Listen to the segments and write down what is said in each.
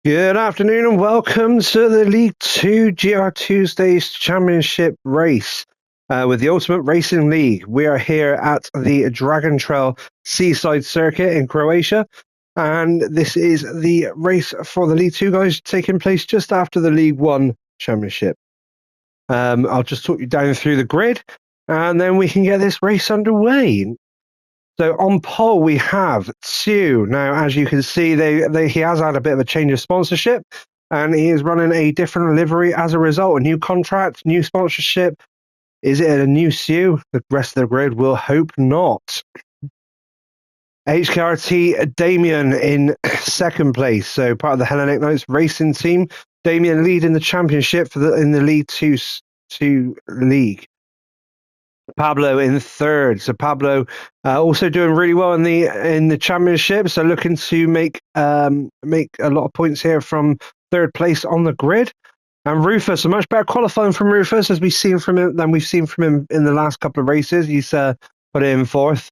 Good afternoon and welcome to the League 2 GrTwodays Championship race with the Ultimate Racing League. We are here at the Dragon Trail Seaside Circuit in Croatia, and this is the race for the League 2 guys taking place just after the League 1 Championship. I'll just talk you down through the grid and then we can get this race underway. So on pole we have Tsu. Now, as you can see, he has had a bit of a change of sponsorship, and he is running a different livery as a result. A new contract, new sponsorship. Is it a new Tsu? The rest of the grid will hope not. HKRT Damien in second place, so part of the Hellenic Knights racing team. Damien leading the championship in the League 2 league. Pablo in third. So Pablo also doing really well in the championship. So looking to make a lot of points here from third place on the grid. And Rufus, a much better qualifying from Rufus as we've seen from him in the last couple of races. He's put it in fourth.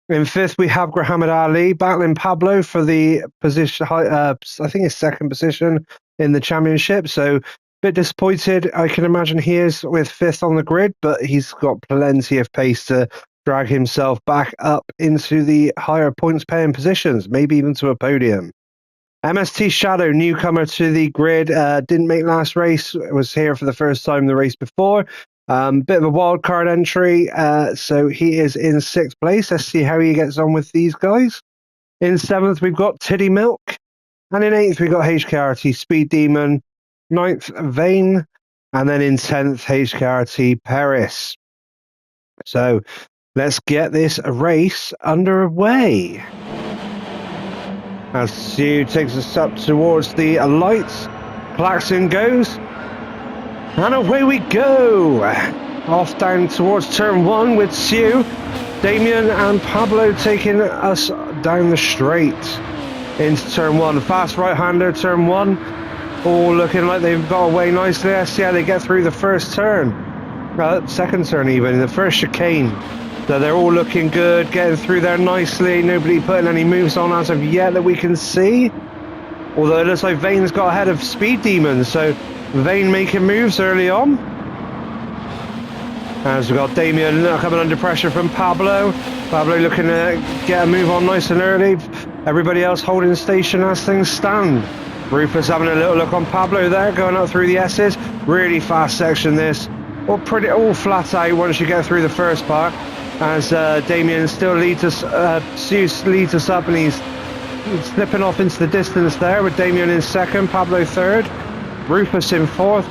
In fifth, we have Muhammad Ali battling Pablo for the position. I think his second position in the championship. So. Bit disappointed, I can imagine he is with fifth on the grid, but he's got plenty of pace to drag himself back up into the higher points paying positions, maybe even to a podium. MST Shadow, newcomer to the grid, didn't make last race, was here for the first time the race before. Bit of a wild card entry, so he is in sixth place. Let's see how he gets on with these guys. In seventh, we've got Titty Milk, and in eighth, we've got HKRT Speed Demon. 9th, Vane, and then in 10th, HKRT Paris. So let's get this race underway. As Tsu takes us up towards the lights, klaxon goes, and away we go. Off down towards turn 1 with Tsu, Damien and Pablo taking us down the straight into turn 1. Fast right-hander, turn 1. All looking like they've got away nicely. Let's see how they get through the first turn. Second turn even, the first chicane. So they're all looking good, getting through there nicely. Nobody putting any moves on as of yet that we can see. Although it looks like Vane's got ahead of Speed Demon, so Vane making moves early on. As we've got Damien coming under pressure from Pablo. Pablo looking to get a move on nice and early. Everybody else holding station as things stand. Rufus having a little look on Pablo there, going up through the S's. Really fast section this. All flat out once you get through the first part. As Damien still leads us up, and he's slipping off into the distance there with Damien in second, Pablo third, Rufus in fourth,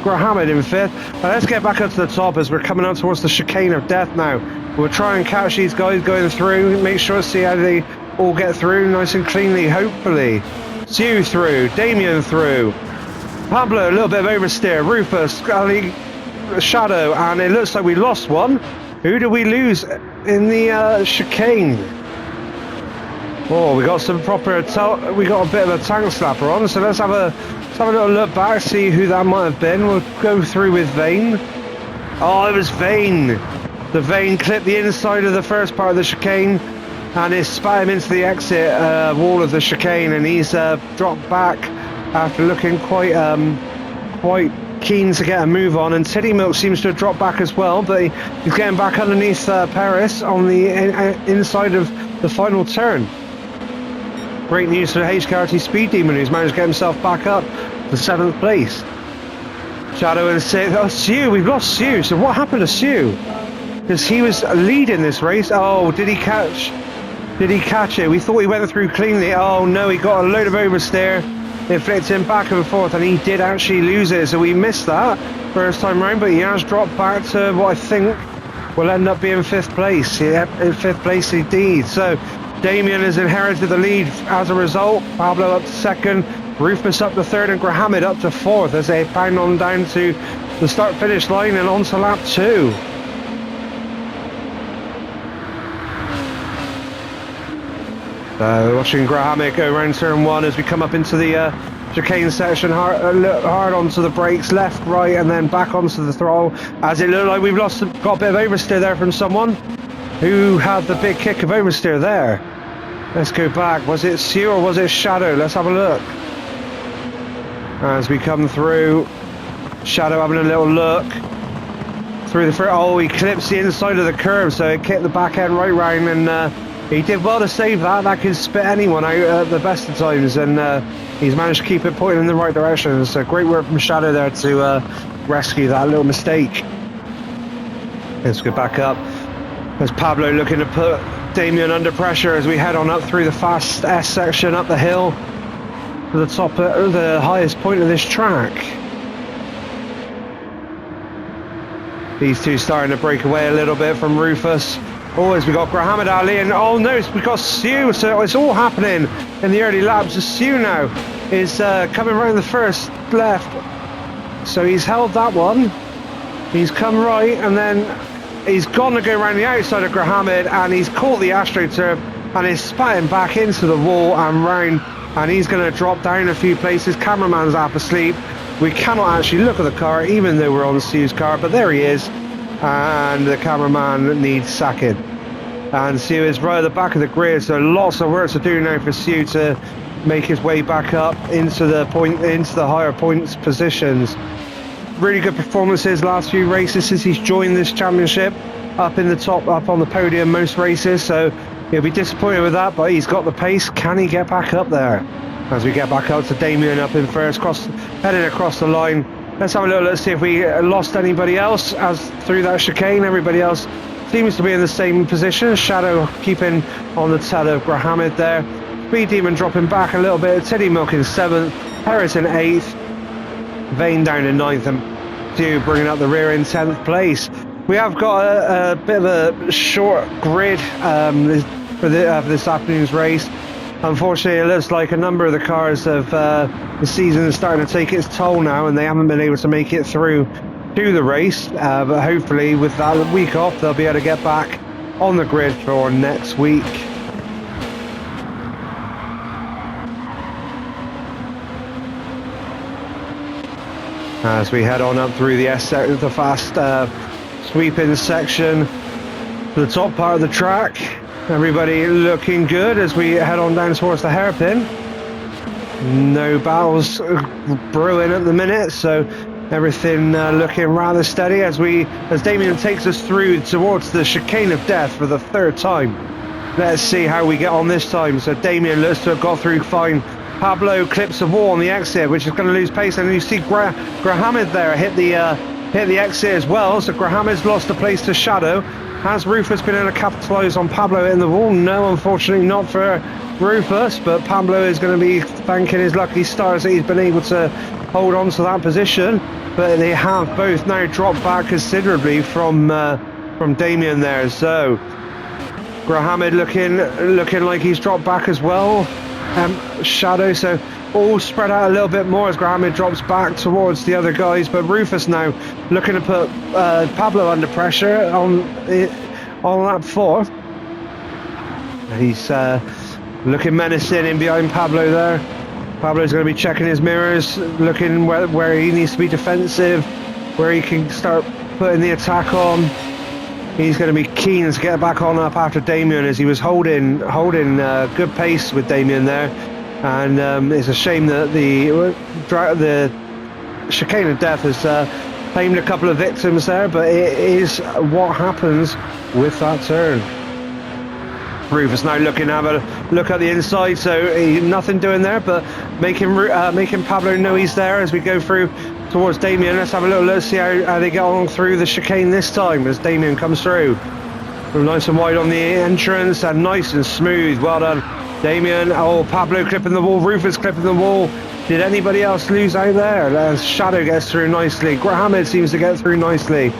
Muhammad in fifth. Now let's get back up to the top as we're coming out towards the chicane of death now. We'll try and catch these guys going through, make sure to see how they all get through nice and cleanly, hopefully. Tsu through, Damien through, Pablo a little bit of oversteer, Rufus, Ali, Shadow, and it looks like we lost one. Who did we lose in the chicane? Oh, we got we got a bit of a tank slapper on, so let's have a little look back, see who that might have been. We'll go through with Vane. Oh, it was Vane. The Vane clipped the inside of the first part of the chicane, and it spat him into the exit wall of the chicane, and he's dropped back after looking quite keen to get a move on. And Titty Milk seems to have dropped back as well, but he's getting back underneath Paris on the inside of the final turn. Great news for HKRT Speed Demon, who's managed to get himself back up to 7th place. Shadow in 6th. Oh, Tsu, we've lost Tsu. So what happened to Tsu? Because he was leading this race. Oh, did he catch it? We thought he went through cleanly. Oh no, he got a load of oversteer. It flicked him back and forth, and he did actually lose it. So we missed that first time round, but he has dropped back to what I think will end up being 5th place. Yeah, in 5th place indeed. So Damien has inherited the lead as a result. Pablo up to 2nd, Rufus up to 3rd, and Muhammad up to 4th as they pound on down to the start-finish line and on to lap 2. Watching Muhammad go around turn 1 as we come up into the chicane section, hard onto the brakes, left, right, and then back onto the throttle. As it looked like we've got a bit of oversteer there from someone. Who had the big kick of oversteer there? Let's go back. Was it Tsu or was it Shadow? Let's have a look. as we come through. Shadow having a little look through the front. Oh, he clips the inside of the curb, so it kicked the back end right round, and he did well to save that. That can spit anyone out at the best of times, and he's managed to keep it pointing in the right direction. So great work from Shadow there to rescue that little mistake. Let's go back up. There's Pablo looking to put Damien under pressure as we head on up through the fast S section up the hill to the top, the highest point of this track. These two starting to break away a little bit from Rufus. Always we got Muhammad Ali, and oh no, we got Sue. So it's all happening in the early laps. So Sue now is coming around the first left. So he's held that one. He's come right, and then he's gone to go around the outside of Muhammad, and he's caught the AstroTurf and is spatting back into the wall and round, and he's going to drop down a few places. Cameraman's half asleep. We cannot actually look at the car, even though we're on Sue's car, but there he is, and the cameraman needs sacking. And Sue is right at the back of the grid, so lots of work to do now for Sue to make his way back up into the higher points positions. Really good performances last few races since he's joined this championship, up in the top, up on the podium most races, so he'll be disappointed with that, but he's got the pace. Can he get back up there? As we get back up to Damien up in first, heading across the line. Let's have a little look, see if we lost anybody else as through that chicane. Everybody else seems to be in the same position. Shadow keeping on the tail of Muhammad there. Speed Demon dropping back a little bit. Teddy Milk in 7th, Harris in 8th, Vane down in 9th, and Sue bringing up the rear in 10th place. We have got a bit of a short grid for this afternoon's race. Unfortunately, it looks like a number of the cars have the season is starting to take its toll now, and they haven't been able to make it through to the race. But hopefully, with that week off, they'll be able to get back on the grid for next week. As we head on up through the the fast sweeping section to the top part of the track. Everybody looking good as we head on down towards the hairpin. No battles brewing at the minute, so everything looking rather steady as Damien takes us through towards the chicane of death for the 3rd time. Let's see how we get on this time. So Damien looks to have got through fine. Pablo clips the wall on the exit, which is going to lose pace, and you see Muhammad there hit the exit as well. So Muhammad's lost the place to Shadow. Has Rufus been able to capitalise on Pablo in the wall? No, unfortunately not for Rufus, but Pablo is going to be thanking his lucky stars that he's been able to hold on to that position. But they have both now dropped back considerably from Damien there. So Muhammad looking like he's dropped back as well. Shadow, so all spread out a little bit more as Muhammad drops back towards the other guys, but Rufus now looking to put Pablo under pressure on lap 4. He's looking menacing in behind Pablo there. Pablo's going to be checking his mirrors, looking where he needs to be defensive, where he can start putting the attack on. He's going to be keen to get back on up after Damien, as he was holding good pace with Damien there. And it's a shame that the chicane of death has claimed a couple of victims there, but it is what happens with that turn. Rufus now looking to have a look at the inside, so nothing doing there, but making Pablo know he's there as we go through towards Damien. Let's have a little look, see how they get on through the chicane this time as Damien comes through. Nice and wide on the entrance and nice and smooth. Well done, Damien. Oh, Pablo clipping the wall, Rufus clipping the wall. Did anybody else lose out there? As Shadow gets through nicely. Muhammad seems to get through nicely.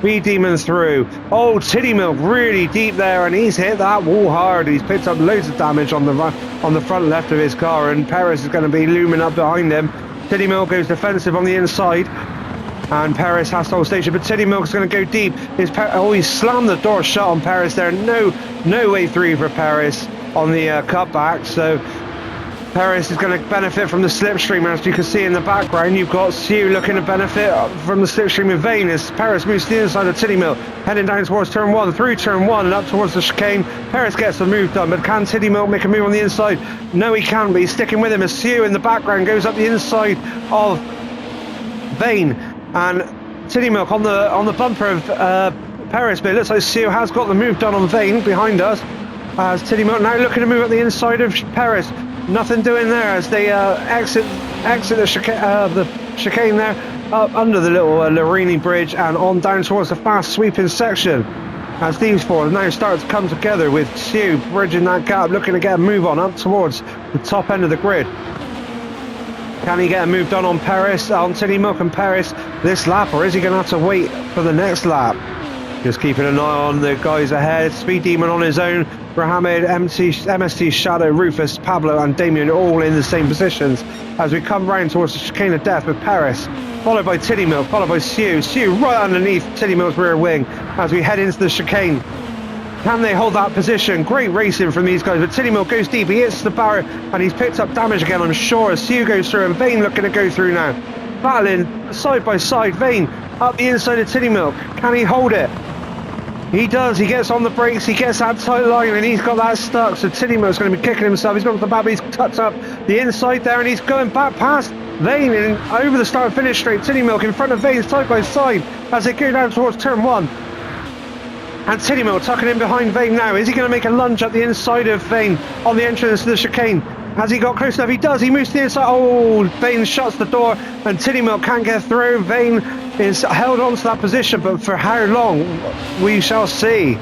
V-Demon through. Oh, Titty Milk really deep there, and he's hit that wall hard. He's picked up loads of damage on the front left of his car, and Perez is going to be looming up behind him. Titty Milk goes defensive on the inside, and Perez has to hold station, but Titty Milk's going to go deep. He slammed the door shut on Perez there. No way through for Perez on the cutback, so Perez is going to benefit from the slipstream. As you can see in the background, you've got Sue looking to benefit from the slipstream of Vane as Perez moves to the inside of Tiddymilk, heading down towards turn 1, through turn 1 and up towards the chicane. Perez gets the move done, but can Tiddymilk make a move on the inside? No, he can't, but he's sticking with him as Sue in the background goes up the inside of Vane, and Tiddymilk on the bumper of Perez, but it looks like Sue has got the move done on Vane behind us, as Tiddymilk now looking to move up the inside of Perez. Nothing doing there as they exit the chicane there, up under the little Larini bridge and on down towards the fast sweeping section. As these four now start to come together with Sue bridging that gap, looking to get a move on up towards the top end of the grid. Can he get a move done on Perez, on Tiddymilk and Perez this lap, or is he going to have to wait for the next lap? Just keeping an eye on the guys ahead. Speed Demon on his own. Mohammed, MST, Shadow, Rufus, Pablo and Damien all in the same positions as we come round towards the chicane of death with Perez, followed by Tiddymilk, followed by Sue right underneath Tiddymilk's rear wing as we head into the chicane. Can they hold that position? Great racing from these guys, but Tiddymilk goes deep, he hits the barrier and he's picked up damage again, I'm sure, as Sue goes through and Vane looking to go through now. Battling side by side, Vane up the inside of Tiddymilk. Can he hold it? He does, he gets on the brakes, he gets that tight line and he's got that stuck, so Tiddymilk's going to be kicking himself. He's gone to the back, but he's tucked up the inside there and he's going back past Vane and over the start finish straight. Tiddymilk in front of Vane side by side as they go down towards turn 1. And Tiddymilk tucking in behind Vane now. Is he going to make a lunge up the inside of Vane on the entrance to the chicane? Has he got close enough? He does. He moves to the inside. Oh, Vane shuts the door and Tiddymilk can't get through. Vane is held on to that position, but for how long we shall see.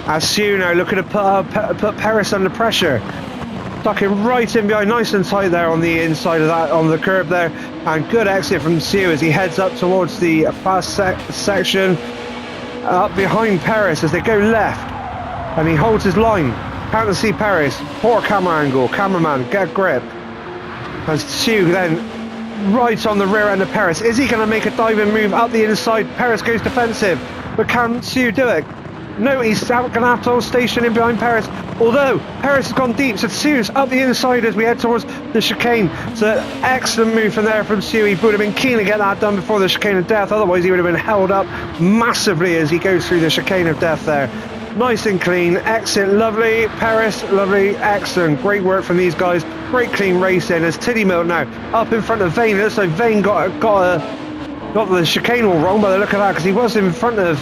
As Sue now looking to put Perez under pressure. Tucking right in behind, nice and tight there on the inside of that, on the curb there. And good exit from Sue as he heads up towards the fast section. Up behind Perez as they go left. And he holds his line. Can't see Perez. Poor camera angle. Cameraman, get grip. As Sue then right on the rear end of Perez. Is he going to make a diving move up the inside? Perez goes defensive. But can Sue do it? No, he's going to have to hold station in behind Perez. Although Perez has gone deep, so Sue's up the inside as we head towards the chicane. So excellent move from there from Sue. He would have been keen to get that done before the chicane of death. Otherwise he would have been held up massively as he goes through the chicane of death there. Nice and clean, excellent, lovely. Perez, lovely, excellent. Great work from these guys. Great clean racing as Tiddymilk now up in front of Vane. It looks like Vane got the chicane all wrong by the look of that, because he was in front of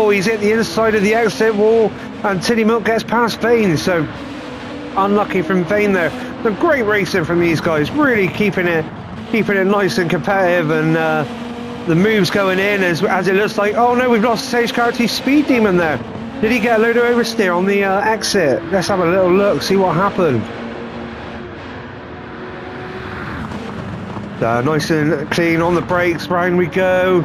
he's hit the inside of the exit wall and Tiddymilk gets past Vane, so unlucky from Vane there. But great racing from these guys, really keeping it nice and competitive, and the moves going in as it looks like, oh no, we've lost Sage Karate Speed Demon there. Did he get a load of oversteer on the exit? Let's have a little look, see what happened. Nice and clean on the brakes, round we go.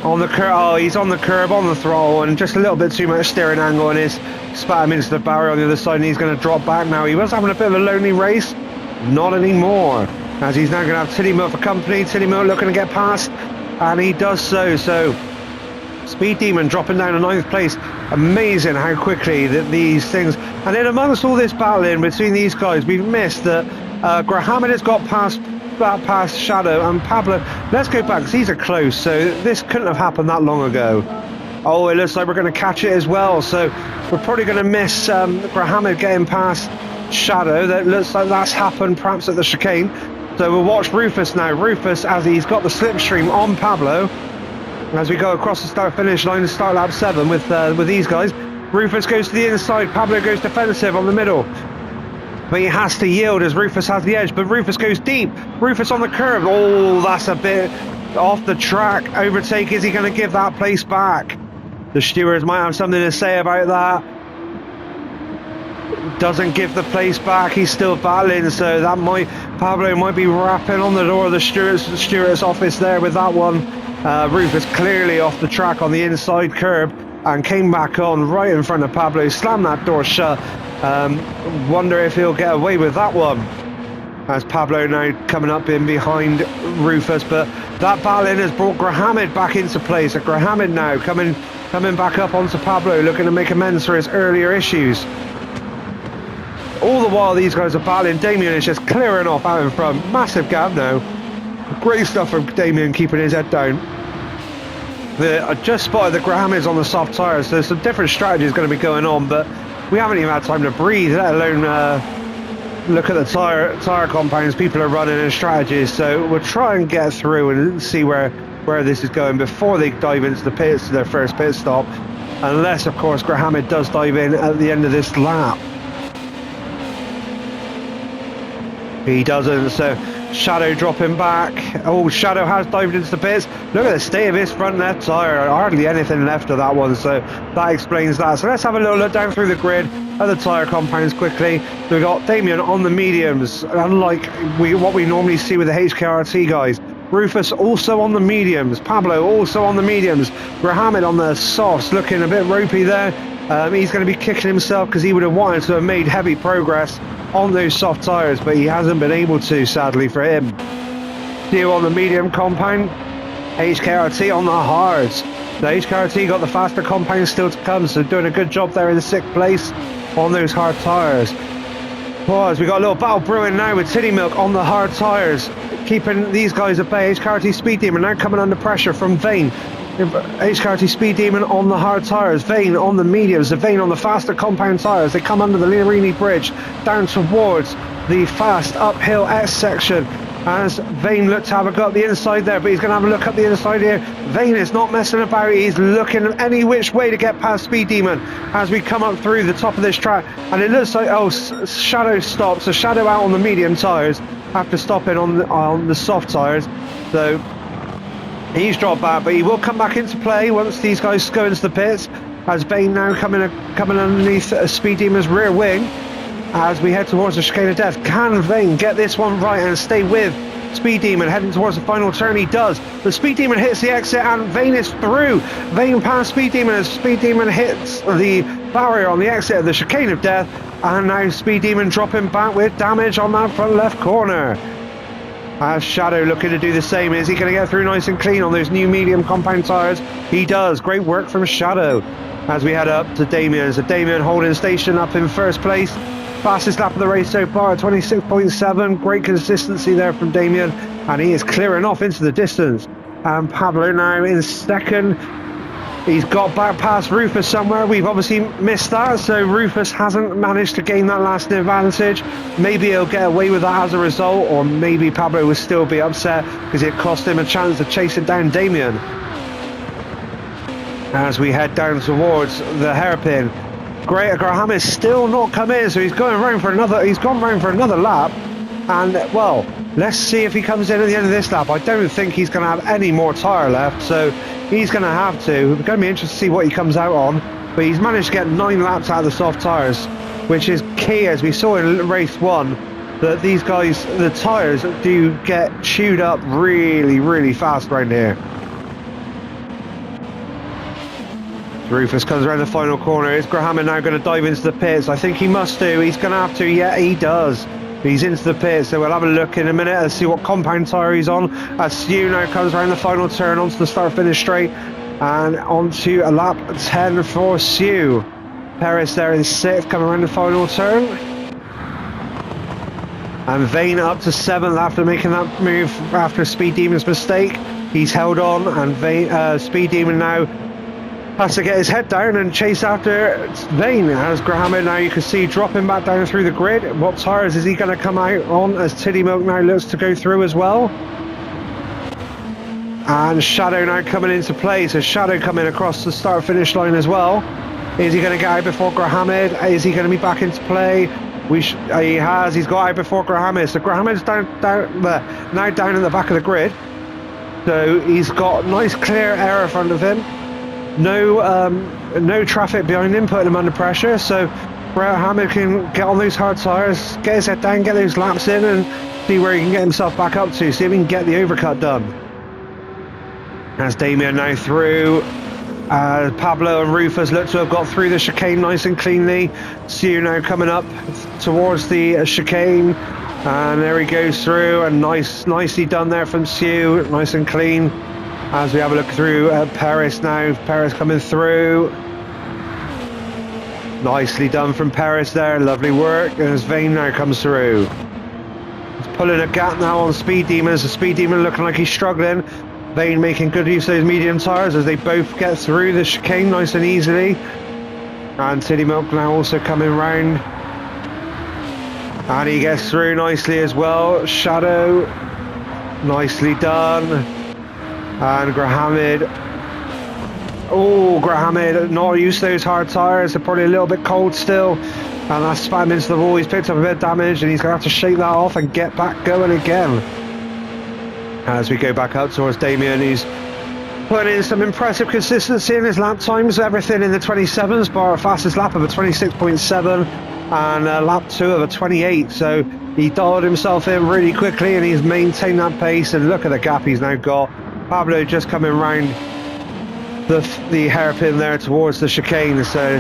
On the curb, oh, he's on the curb, on the throttle, and just a little bit too much steering angle, and he's spat him into the barrier on the other side, and he's going to drop back now. He was having a bit of a lonely race, not anymore, as he's now going to have Tiddymilk for company. Tiddymilk looking to get past, and he does so. Speed Demon dropping down to 9th place. Amazing how quickly that these things, and then amongst all this battling between these guys, we've missed that Grahamid has got past Shadow and Pablo. Let's go back because these are close, so this couldn't have happened that long ago. Oh, it looks like we're going to catch it as well, so we're probably going to miss Grahamid getting past Shadow. That looks like that's happened perhaps at the chicane. So we'll watch Rufus now. Rufus, as he's got the slipstream on Pablo, as we go across the start finish line to start lap 7 with these guys. Rufus goes to the inside, Pablo goes defensive on the middle, but he has to yield as Rufus has the edge, but Rufus goes deep. Rufus on the curb. Oh, that's a bit off the track. Overtake, is he going to give that place back? The stewards might have something to say about that. Doesn't give the place back, he's still battling, so that Pablo might be rapping on the door of the stewards office there with that one. Rufus clearly off the track on the inside curb and came back on right in front of Pablo, slammed that door shut. Wonder if he'll get away with that one, as Pablo now coming up in behind Rufus, but that battling has brought Grahamid back into play, so Grahamid now coming back up onto Pablo, looking to make amends for his earlier issues. All the while these guys are battling, Damien is just clearing off out in front. Massive gap now. Great stuff from Damien, keeping his head down. I just spotted the Grahamids on the soft tyres, so some different strategies going to be going on, but we haven't even had time to breathe, let alone look at the tyre compounds people are running and strategies. So we'll try and get through and see where this is going before they dive into the pits to their first pit stop, unless of course Grahamid does dive in at the end of this lap. He doesn't, so Shadow dropping back. Oh, Shadow has dived into the pits. Look at the state of his front left tyre. Hardly anything left of that one, so that explains that. So let's have a little look down through the grid at the tyre compounds quickly. So we've got Damien on the mediums, unlike what we normally see with the HKRT guys. Rufus also on the mediums. Pablo also on the mediums. Grahamid on the softs, looking a bit ropey there. He's going to be kicking himself because he would have wanted to have made heavy progress on those soft tyres, but he hasn't been able to, sadly for him. Theo on the medium compound, HKRT on the hards. The HKRT got the faster compound still to come, so doing a good job there in the 6th place on those hard tyres. Pause, we got a little battle brewing now with Titty Milk on the hard tyres, keeping these guys at bay. HKRT Speed Demon now coming under pressure from Vane. HKRT Speed Demon on the hard tyres, Vane on the mediums, the Vane on the faster compound tyres. They come under the Lirini Bridge down towards the fast uphill S section as Vane looks to have a go up the inside there, but he's going to have a look up the inside here. Vane is not messing about, he's looking any which way to get past Speed Demon as we come up through the top of this track, and it looks like, oh, Shadow stops, so Shadow out on the medium tyres after stopping on the soft tyres. So he's dropped back, but he will come back into play once these guys go into the pits, as Vane now coming underneath Speed Demon's rear wing as we head towards the chicane of death. Can Vane get this one right and stay with Speed Demon heading towards the final turn? He does. The Speed Demon hits the exit and Vane is through. Vane past Speed Demon as Speed Demon hits the barrier on the exit of the chicane of death, and now Speed Demon dropping back with damage on that front left corner. As Shadow looking to do the same. Is he going to get through nice and clean on those new medium compound tyres? He does. Great work from Shadow as we head up to Damien. So Damien holding station up in first place. Fastest lap of the race so far, 26.7. Great consistency there from Damien, and he is clearing off into the distance. And Pablo now in second. He's got back past Rufus somewhere. We've obviously missed that, so Rufus hasn't managed to gain that last advantage. Maybe he'll get away with that as a result, or maybe Pablo will still be upset because it cost him a chance of chasing down Damien. As we head down towards the hairpin, Graham is still not come in, so he's going round for another. He's gone round for another lap, and well, let's see if he comes in at the end of this lap. I don't think he's going to have any more tyre left, so he's going to have to. It's going to be interesting to see what he comes out on, but he's managed to get 9 laps out of the soft tyres, which is key, as we saw in race 1, that these guys, the tyres do get chewed up really, really fast around here. Rufus comes around the final corner. Is Graham now going to dive into the pits? I think he must do. He's going to have to. Yeah, he does. He's into the pits, so we'll have a look in a minute and see what compound tyre he's on. As Stu now comes around the final turn onto the start-finish straight and onto a lap 10 for Stu. Perez there in 6th, coming around the final turn. And Vane up to 7th after making that move after Speed Demon's mistake. He's held on, and Speed Demon now has to get his head down and chase after Vane. As Graham now, you can see, dropping back down through the grid. What tyres is he going to come out on as Titty Milk now looks to go through as well? And Shadow now coming into play. So Shadow coming across the start-finish line as well. Is he going to get out before Graham? Is he going to be back into play? He has. He's got out before Graham. So Graham's now down in the back of the grid. So he's got nice clear air in front of him. No traffic behind him, putting him under pressure, so Graham can get on those hard tyres, get his head down, get those laps in, and see where he can get himself back up to, see if he can get the overcut done. As Damien now through, Pablo and Rufus look to have got through the chicane nice and cleanly. Stu now coming up towards the chicane, and there he goes through, and nicely done there from Stu, nice and clean. As we have a look through Paris now, Paris coming through. Nicely done from Paris there, lovely work, and as Vane now comes through. He's pulling a gap now on Speed Demons, the Speed Demon looking like he's struggling. Vane making good use of those medium tyres as they both get through the chicane nice and easily. And City Milk now also coming round. And he gets through nicely as well. Shadow, nicely done. And Grahamid. Oh, Grahamid, not used to those hard tyres. They're probably a little bit cold still. And that's spat him into the wall. He's picked up a bit of damage and he's going to have to shake that off and get back going again. As we go back up towards Damien, he's putting in some impressive consistency in his lap times. Everything in the 27s, bar a fastest lap of a 26.7 and a lap 2 of a 28. So he dialed himself in really quickly and he's maintained that pace. And look at the gap he's now got. Pablo just coming round the hairpin there towards the chicane. So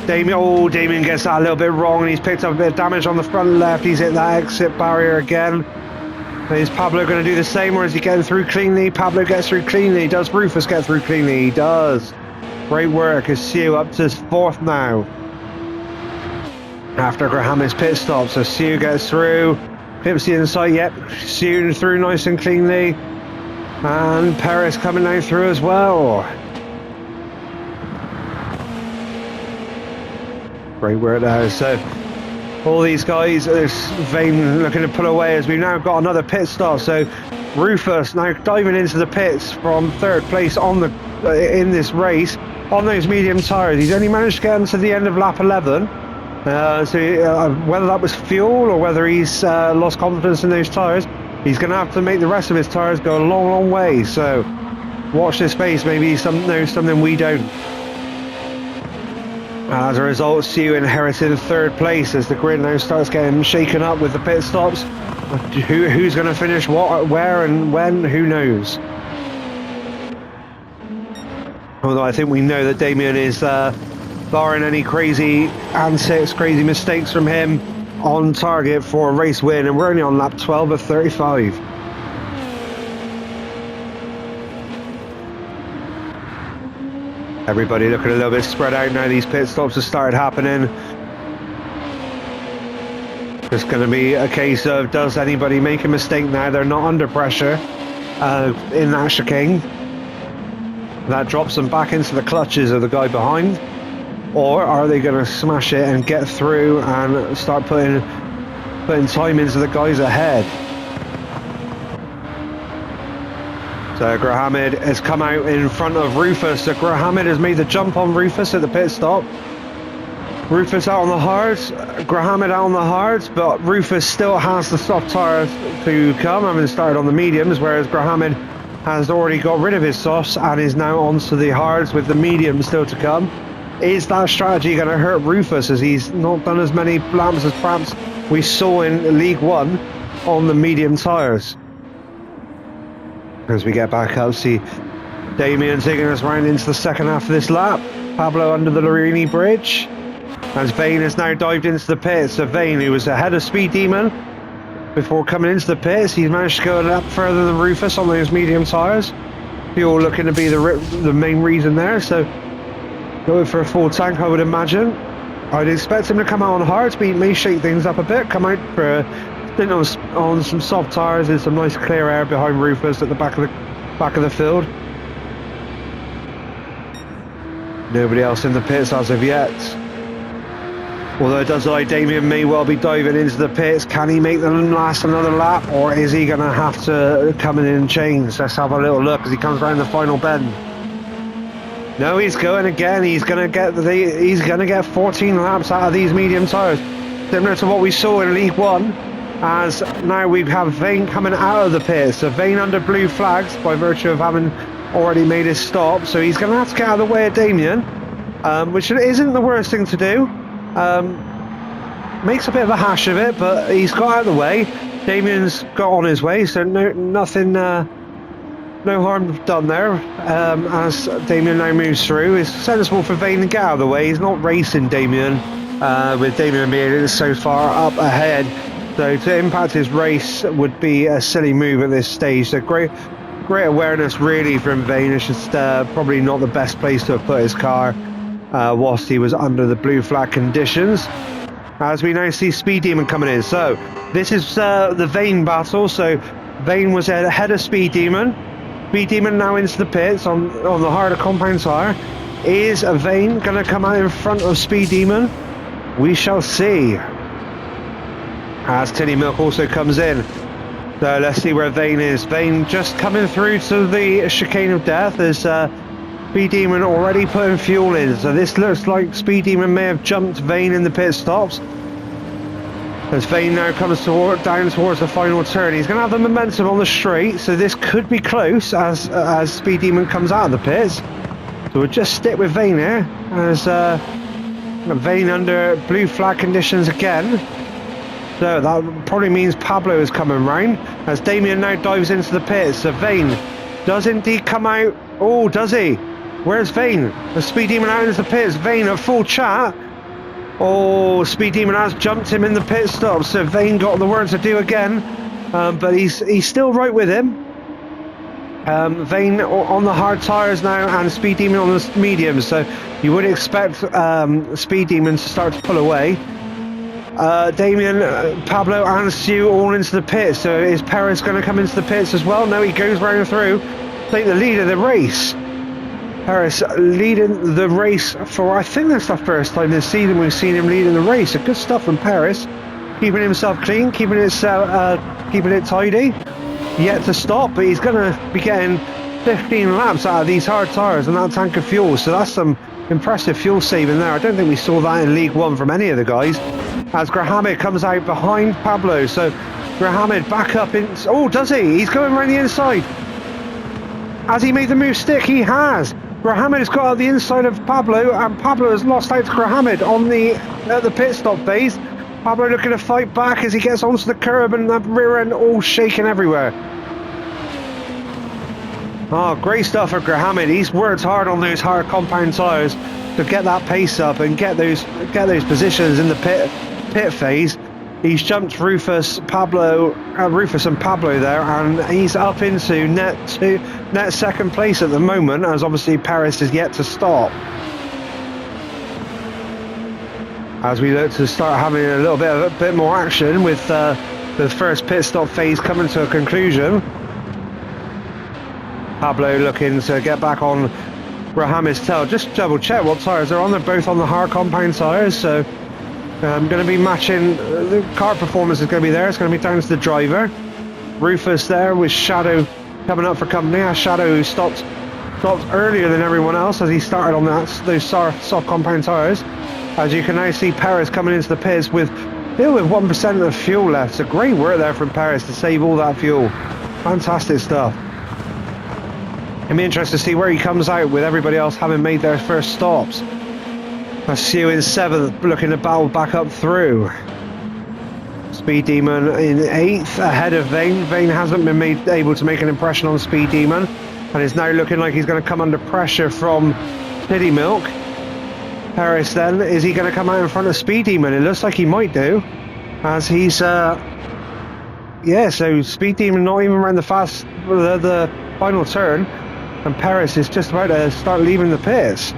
Damien gets that a little bit wrong and he's picked up a bit of damage on the front left. He's hit that exit barrier again. Is Pablo going to do the same, or is he getting through cleanly? Pablo gets through cleanly. Does Rufus get through cleanly? He does. Great work as Sue up to 4th now. After Graham's pit stop, so Sue gets through. Pips the inside, yep. Sue through nice and cleanly. And Perez coming down through as well. Great work there. So all these guys, there's Vane looking to pull away as we've now got another pit stop. So Rufus now diving into the pits from 3rd place on in this race on those medium tyres. He's only managed to get into the end of lap 11. Whether that was fuel or whether he's lost confidence in those tyres, he's going to have to make the rest of his tyres go a long, long way. So watch this space. Maybe he knows something we don't. As a result, Sue inherited 3rd place as the grid now starts getting shaken up with the pit stops. Who's going to finish what, where and when, who knows. Although I think we know that Damien is, barring any crazy antics, crazy mistakes from him, on target for a race win, and we're only on lap 12 of 35. Everybody looking a little bit spread out now. These pit stops have started happening. It's going to be a case of, does anybody make a mistake now? They're not under pressure in that chicane. That drops them back into the clutches of the guy behind. Or are they going to smash it and get through and start putting time into the guys ahead? So Grahamid has come out in front of Rufus. So Grahamid has made the jump on Rufus at the pit stop. Rufus out on the hards, Grahamid out on the hards, but Rufus still has the soft tyres to come, having started on the mediums, whereas Grahamid has already got rid of his softs and is now onto the hards with the mediums still to come. Is that strategy going to hurt Rufus, as he's not done as many laps as perhaps we saw in League 1 on the medium tyres? As we get back up, see Damien taking us round into the second half of this lap. Pablo under the Lorini Bridge. As Vane has now dived into the pits. So Vane, who was ahead of Speed Demon before coming into the pits, he's managed to go a lap further than Rufus on those medium tyres. Fuel looking to be the main reason there. So going for a full tank, I would imagine. I'd expect him to come out on hard speed, may shake things up a bit, come out for on some soft tyres and some nice clear air behind Rufus at the back of the field. Nobody else in the pits as of yet. Although it does look like Damien may well be diving into the pits. Can he make them last another lap, or is he going to have to come in chains? Let's have a little look as he comes around the final bend. No, he's going again. He's going to get 14 laps out of these medium tyres, similar to what we saw in League 1. As now we have Vane coming out of the pits. So Vane under blue flags by virtue of having already made his stop. So he's going to have to get out of the way of Damien, which isn't the worst thing to do. Makes a bit of a hash of it, but he's got out of the way. Damien's got on his way, so nothing, no harm done there. As Damien now moves through, it's sensible for Vane to get out of the way. He's not racing Damien, with Damien being so far up ahead. So to impact his race would be a silly move at this stage. So great awareness really from Vane. It's just probably not the best place to have put his car. whilst he was under the blue flag conditions. As we now see Speed Demon coming in. So this is the Vane battle. So Vane was ahead of Speed Demon. Speed Demon now into the pits on the harder compound tyre. Is Vane going to come out in front of Speed Demon? We shall see. As Tinny Milk also comes in. So let's see where Vane is. Vane just coming through to the chicane of death as Speed Demon already putting fuel in. So this looks like Speed Demon may have jumped Vane in the pit stops. As Vane now comes down towards the final turn. He's going to have the momentum on the straight, so this could be close as Speed Demon comes out of the pits. So we'll just stick with Vane here as Vane under blue flag conditions again. So that probably means Pablo is coming round as Damien now dives into the pits. So Vane does indeed come out. Oh, does he? Where's Vane? The Speed Demon out into the pits. Vane at full chat. Oh, Speed Demon has jumped him in the pit stop. So Vane got the words to do again. But he's still right with him. Vane on the hard tyres now and Speed Demon on the mediums. So you would expect Speed Demon to start to pull away. Damien, Pablo and Stu all into the pits. So is Perez going to come into the pits as well? No, he goes round through. Take the lead of the race. Perez leading the race for, I think that's the first time this season we've seen him leading the race. So good stuff from Perez. Keeping himself clean, keeping it tidy. Yet to stop, but he's going to be getting 15 laps out of these hard tyres and that tank of fuel. So that's some impressive fuel saving there. I don't think we saw that in League One from any of the guys. As GrTwodays comes out behind Pablo. So GrTwodays back up in... Oh, does he? He's going around the inside. Has he made the move stick? He has. GrTwodays got out the inside of Pablo, and Pablo has lost out to GrTwodays on the pit stop phase. Pablo looking to fight back as he gets onto the curb and that rear end all shaking everywhere. Oh, great stuff for GrTwodays. He's worked hard on those hard compound tyres to get that pace up and get those positions in the pit phase. He's jumped Rufus and Pablo there, and he's up into net second place at the moment, as obviously Paris is yet to stop. As we look to start having a bit more action with the first pit stop phase coming to a conclusion. Pablo looking to get back on GrTwodays' tail. Just double check what tyres they're on. They're both on the hard compound tyres, so I'm going to be matching. The car performance is going to be there. It's going to be down to the driver. Rufus there with Shadow coming up for company. Shadow who stopped earlier than everyone else as he started on those soft compound tyres. As you can now see Perez coming into the pits with 1% of fuel left. So great work there from Perez to save all that fuel. Fantastic stuff. It'll be interesting to see where he comes out with everybody else having made their first stops. Stu in 7th, looking to battle back up through. Speed Demon in 8th, ahead of Vane. Vane hasn't been able to make an impression on Speed Demon, and is now looking like he's going to come under pressure from Tinny Milk. Perez then, is he going to come out in front of Speed Demon? It looks like he might do, as he's so Speed Demon not even around the final turn, and Perez is just about to start leaving the pits.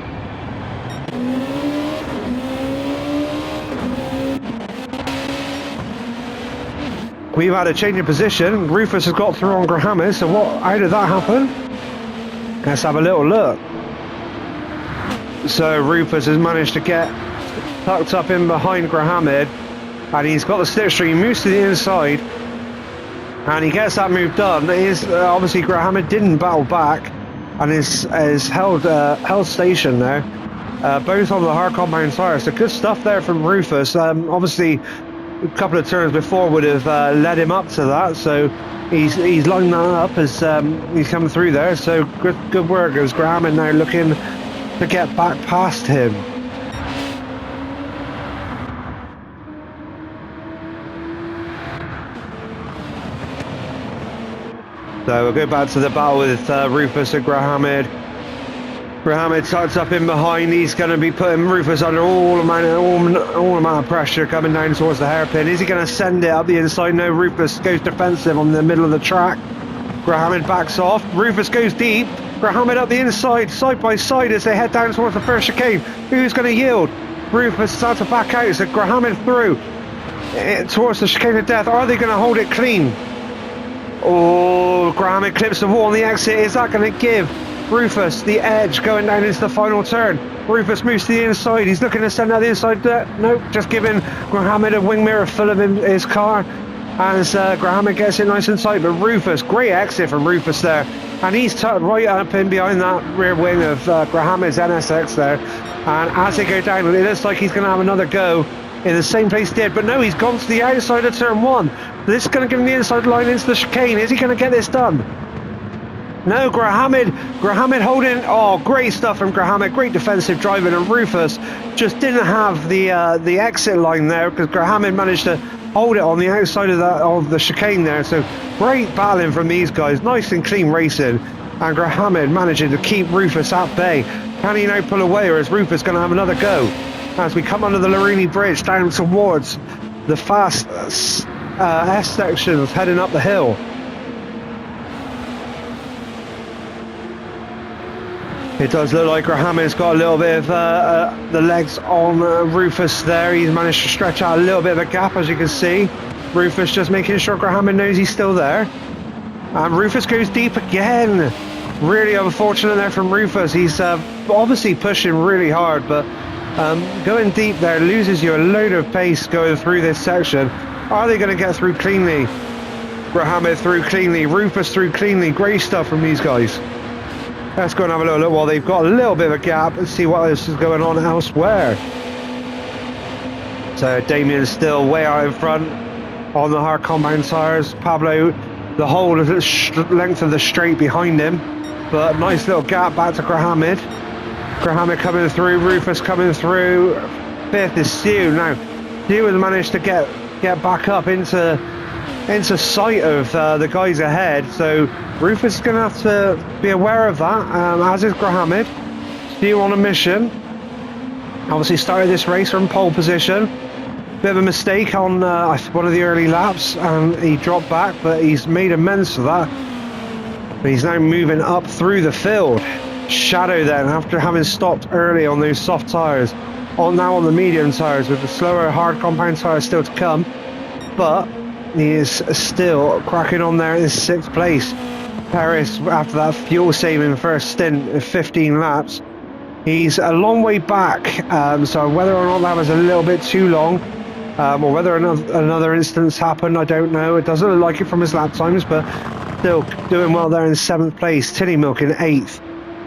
We've had a change of position. Rufus has got through on GrTwodays, so how did that happen? Let's have a little look. So Rufus has managed to get tucked up in behind GrTwodays, and he's got the slipstream, moves to the inside, and he gets that move done. Obviously GrTwodays didn't battle back and is held station now, both on the hard compound tyres. So good stuff there from Rufus. Obviously a couple of turns before would have led him up to that, so he's lined that up as he's coming through there. So good work as GrTwodays now looking to get back past him. So we'll go back to the battle with Rufus and GrTwodays. GrTwodays tucks up in behind. He's going to be putting Rufus under all amount of pressure coming down towards the hairpin. Is he going to send it up the inside? No, Rufus goes defensive on the middle of the track. GrTwodays backs off. Rufus goes deep. Grahamid up the inside, side by side as they head down towards the first chicane. Who's going to yield? Rufus starts to back out, so Grahamid through towards the chicane of death. Are they going to hold it clean? Oh, Grahamid clips the wall on the exit. Is that going to give Rufus the edge going down into the final turn? Rufus moves to the inside. He's looking to send out the inside. Nope, just giving Grahamid a wing mirror full of his car as Grahamid gets it nice and tight. But Rufus, great exit from Rufus there. And he's tucked right up in behind that rear wing of Grahamid's NSX there. And as they go down, it looks like he's going to have another go in the same place he did. But no, he's gone to the outside of turn 1. This is going to give him the inside line into the chicane. Is he going to get this done? No, Grahamid holding. Oh, great stuff from Grahamid. Great defensive driving. And Rufus just didn't have the exit line there because Grahamid managed to hold it on the outside of the chicane there. So great battling from these guys. Nice and clean racing. And Grahamid managing to keep Rufus at bay. Can he now pull away, or is Rufus going to have another go? As we come under the Larini Bridge down towards the fast S sections heading up the hill. It does look like Grahamid's got a little bit of the legs on Rufus there. He's managed to stretch out a little bit of a gap, as you can see. Rufus just making sure Grahamid knows he's still there. And Rufus goes deep again. Really unfortunate there from Rufus. He's obviously pushing really hard, but going deep there loses you a load of pace going through this section. Are they going to get through cleanly? Grahamid through cleanly. Rufus through cleanly. Great stuff from these guys. Let's go and have a little look while they've got a little bit of a gap and see what else is going on elsewhere. So Damien's still way out in front on the hard compound tyres. Pablo, the whole length of the straight behind him. But nice little gap back to Grahamid. Grahamid coming through, Rufus coming through. 5th is Stu. Now, Stu has managed to get back up into sight of the guys ahead. So Rufus is going to have to be aware of that, as is Grahamid. Stu on a mission. Obviously started this race from pole position. Bit of a mistake on one of the early laps, and he dropped back, but he's made amends for that. But he's now moving up through the field. Shadow then, after having stopped early on those soft tyres, now on the medium tyres with the slower hard compound tyres still to come. But he is still cracking on there in 6th place. Paris, after that fuel saving first stint of 15 laps, he's a long way back. So whether or not that was a little bit too long, or whether another instance happened, I don't know. It doesn't look like it from his lap times, but still doing well there in 7th place. Tinny Milk in 8th.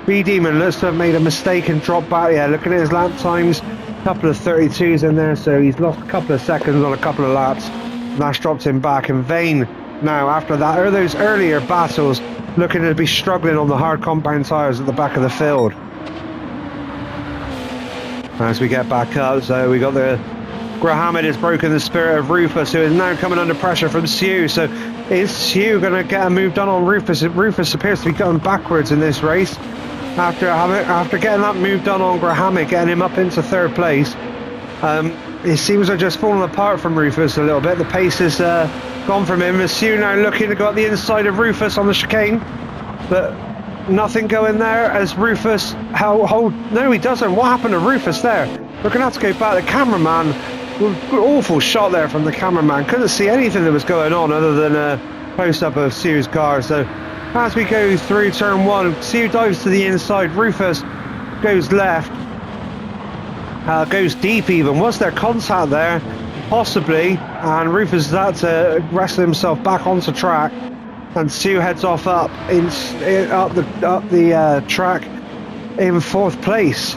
B-Demon looks to have made a mistake and dropped back. Yeah, looking at his lap times, a couple of 32s in there, so he's lost a couple of seconds on a couple of laps. And that's dropped him back. And Vane now, after that, or those earlier battles, looking to be struggling on the hard compound tyres at the back of the field. As we get back up, so we got the Grahamid has broken the spirit of Rufus, who is now coming under pressure from Stu. So is Stu going to get a move done on Rufus? Rufus appears to be going backwards in this race. After getting that move done on Grahamid, getting him up into 3rd place, it seems to have just fallen apart from Rufus a little bit. The pace is gone from him. Stu now looking to go up the inside of Rufus on the chicane, but nothing going there as Rufus no, he doesn't. What happened to Rufus there? We're going to have to go back. The cameraman, awful shot there from the cameraman. Couldn't see anything that was going on other than a close-up of Stu's car. So as we go through turn 1, Stu dives to the inside. Rufus goes left, goes deep even. Was there contact there? Possibly. And Rufus had to wrestle himself back onto track. And Stu heads off up the track in 4th place.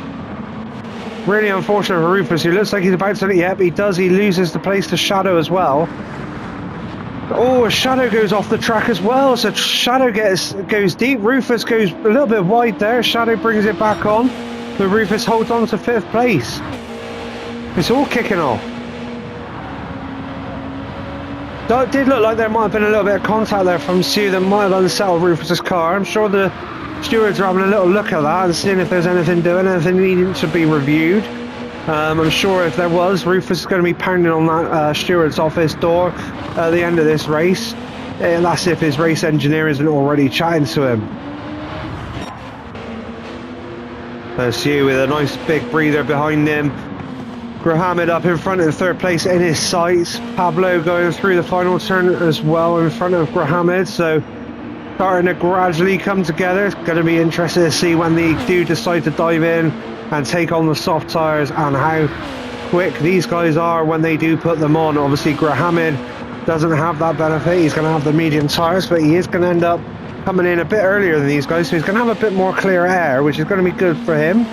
Really unfortunate for Rufus, who looks like he's about to... Yep, he does. He loses the place to Shadow as well. Oh, Shadow goes off the track as well. So Shadow goes deep. Rufus goes a little bit wide there. Shadow brings it back on. But Rufus holds on to 5th place. It's all kicking off. So it did look like there might have been a little bit of contact there from Stu that might have unsettled Rufus's car. I'm sure the stewards are having a little look at that and seeing if there's anything needing to be reviewed. I'm sure if there was, Rufus is going to be pounding on that steward's office door at the end of this race. That's if his race engineer isn't already chatting to him. Sue with a nice big breather behind him. Mohammed up in front in third place in his sights. Pablo going through the final turn as well in front of Mohammed. So starting to gradually come together. It's going to be interesting to see when they do decide to dive in and take on the soft tyres and how quick these guys are when they do put them on. Obviously Mohammed doesn't have that benefit. He's going to have the medium tyres, but he is going to end up coming in a bit earlier than these guys, so he's going to have a bit more clear air, which is going to be good for him.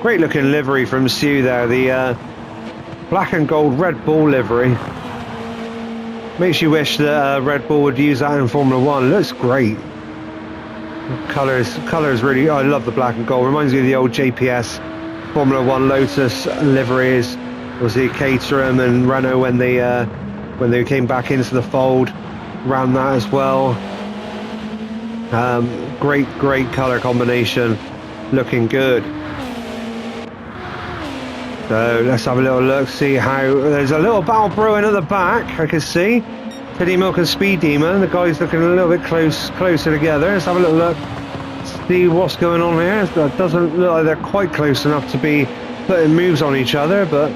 Great looking livery from Sue there, the black and gold Red Bull livery. Makes you wish that Red Bull would use that in Formula 1. Looks great. Colours really, I love the black and gold. Reminds me of the old JPS Formula 1 Lotus liveries. Was the Caterham and Renault when they came back into the fold. Ran that as well. Great colour combination. Looking good. So let's have a little look, see how there's a little battle brewing at the back. I can see Teddy Milk and Speed Demon. The guys looking a little bit closer together. Let's have a little look, see what's going on here. It doesn't look like they're quite close enough to be putting moves on each other, but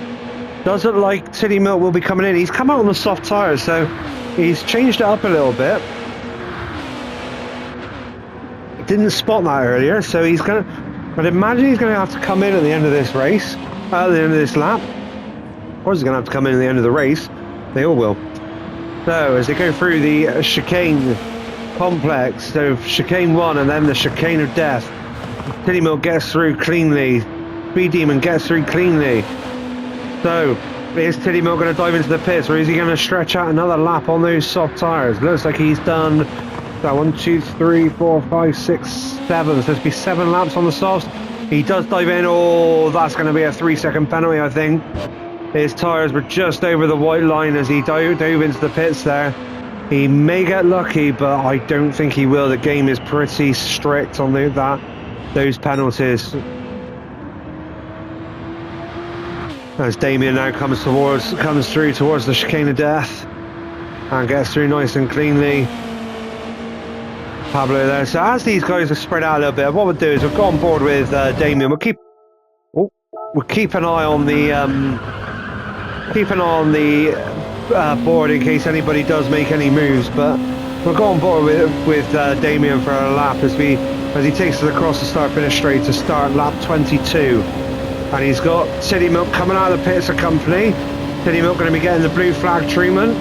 does look like Teddy Milk will be coming in. He's come out on the soft tyres, so he's changed it up a little bit. Didn't spot that earlier, so he's going to, I'd imagine he's going to have to come in at the end of this race. At the end of this lap, or is he going to have to come in at the end of the race? They all will. So as they go through the chicane complex, so chicane 1 and then the chicane of death, Teddy Milk gets through cleanly, Speed Demon gets through cleanly. So is Teddy Milk going to dive into the pits, or is he going to stretch out another lap on those soft tyres? Looks like he's done that 1, 2, 3, 4, 5, 6, 7. So there's be 7 laps on the softs. He does dive in. Oh, that's going to be a 3-second penalty, I think. His tyres were just over the white line as he dove into the pits there. He may get lucky, but I don't think he will. The game is pretty strict on those penalties. As Damien now comes through towards the chicane of death and gets through nice and cleanly. Pablo there. So as these guys are spread out a little bit, what we'll do is we'll go on board with Damien. We'll keep an eye on the board in case anybody does make any moves. But we'll go on board with Damien for a lap as he takes us across the start-finish straight to start lap 22. And he's got Teddy Milk coming out of the pits of company. Teddy Milk going to be getting the blue flag treatment.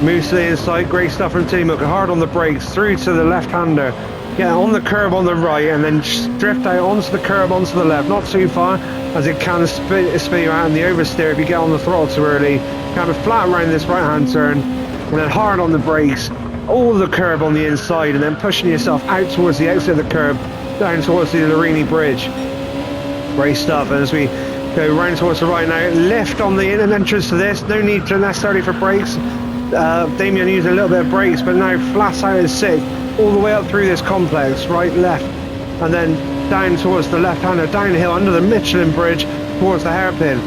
Moves to the inside, great stuff from Teddy Milk, hard on the brakes, through to the left-hander, get on the curb on the right, and then drift out onto the curb onto the left, not too far, as it can spin you out in the oversteer if you get on the throttle too early. Kind of flat around this right-hand turn, and then hard on the brakes, all the curb on the inside, and then pushing yourself out towards the exit of the curb, down towards the Larini Bridge. Great stuff, and as we go round towards the right now, lift on the entrance to this, no need necessarily for brakes. Damien used a little bit of brakes, but now flat out is sick all the way up through this complex, right, left, and then down towards the left-hander, downhill under the Michelin Bridge towards the hairpin.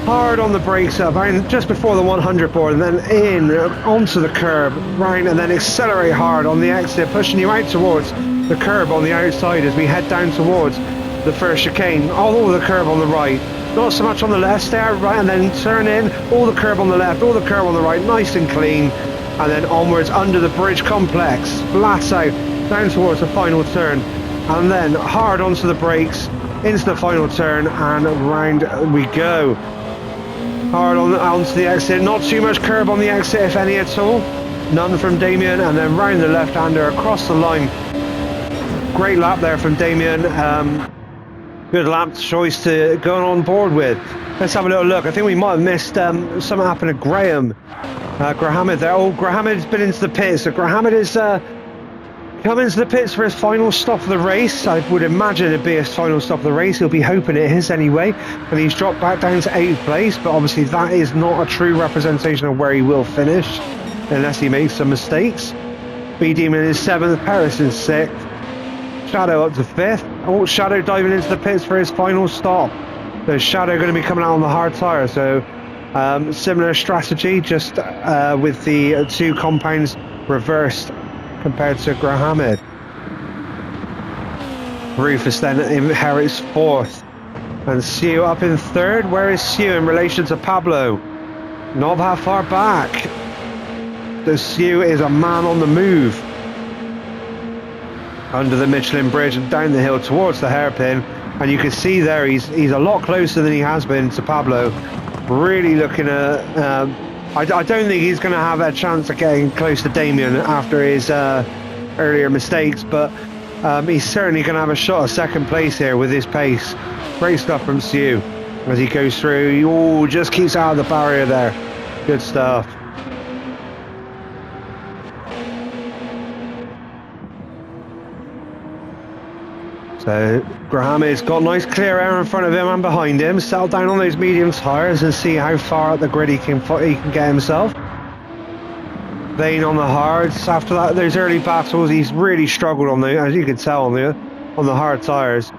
Hard on the brakes up, just before the 100 board, and then in onto the curb, round, and then accelerate hard on the exit, pushing you out towards the curb on the outside as we head down towards the first chicane. All the curb on the right. Not so much on the left, stay out right and then turn in, all the curb on the left, all the curb on the right, nice and clean, and then onwards under the bridge complex, flat out, down towards the final turn, and then hard onto the brakes, into the final turn, and round we go. Hard onto the exit, not too much curb on the exit if any at all, none from Damien, and then round the left-hander, across the line. Great lap there from Damien. Good lap choice to go on board with. Let's have a little look. I think we might have missed something happened to Graham. Grahamid there. Oh, Grahamid's been into the pits. So Grahamid is come into the pits for his final stop of the race. I would imagine it'd be his final stop of the race. He'll be hoping it is anyway. And he's dropped back down to 8th place. But obviously that is not a true representation of where he will finish, unless he makes some mistakes. B-Demon is 7th, Paris is 6th. Shadow up to 5th. Oh, Shadow diving into the pits for his final stop. So Shadow going to be coming out on the hard tyre. So similar strategy, just with the 2 compounds reversed compared to Grahamid. Rufus then inherits 4th. And Sue up in 3rd. Where is Sue in relation to Pablo? Not that far back. The Sue is a man on the move. Under the Michelin bridge and down the hill towards the hairpin, and you can see there he's a lot closer than he has been to Pablo. Really looking at I don't think he's going to have a chance of getting close to Damien after his earlier mistakes, but he's certainly going to have a shot at 2nd place here with his pace. Great stuff from Sue as he goes through. He just keeps out of the barrier there. Good stuff. So Grahamid's got nice clear air in front of him and behind him. Settle down on those medium tyres and see how far up the grid he can get himself. Vane on the hards. After that, those early battles, he's really struggled on the, as you can tell, on the hard tyres.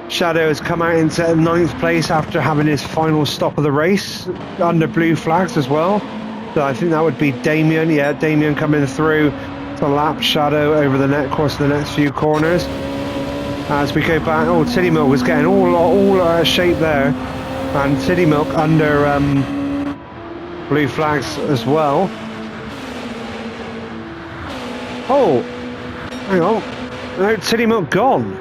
Shadow has come out into 9th place after having his final stop of the race under blue flags as well. So I think that would be Damien. Yeah, Damien coming through to lap Shadow over the course of the next few corners. As we go back, Tiddy Milk was getting all out of shape there, and Tiddy Milk under blue flags as well. Oh, hang on, no, Tiddy Milk gone.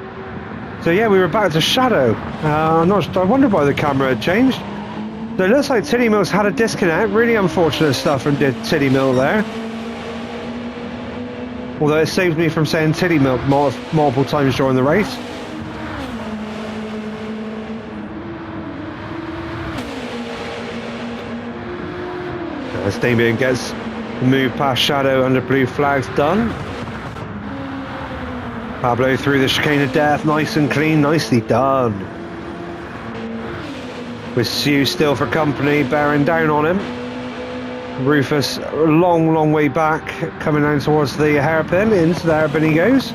So yeah, we were back to Shadow. I wonder why the camera had changed. So it looks like Tiddy Milk's had a disconnect. Really unfortunate stuff from Tiddy Milk there. Although it saves me from saying Tiddy Milk multiple times during the race. As Damien gets the move past Shadow under blue flags done. Pablo through the chicane of death, nice and clean, nicely done. With Sue still for company, bearing down on him. Rufus, a long way back, coming down towards the hairpin. Into the hairpin he goes.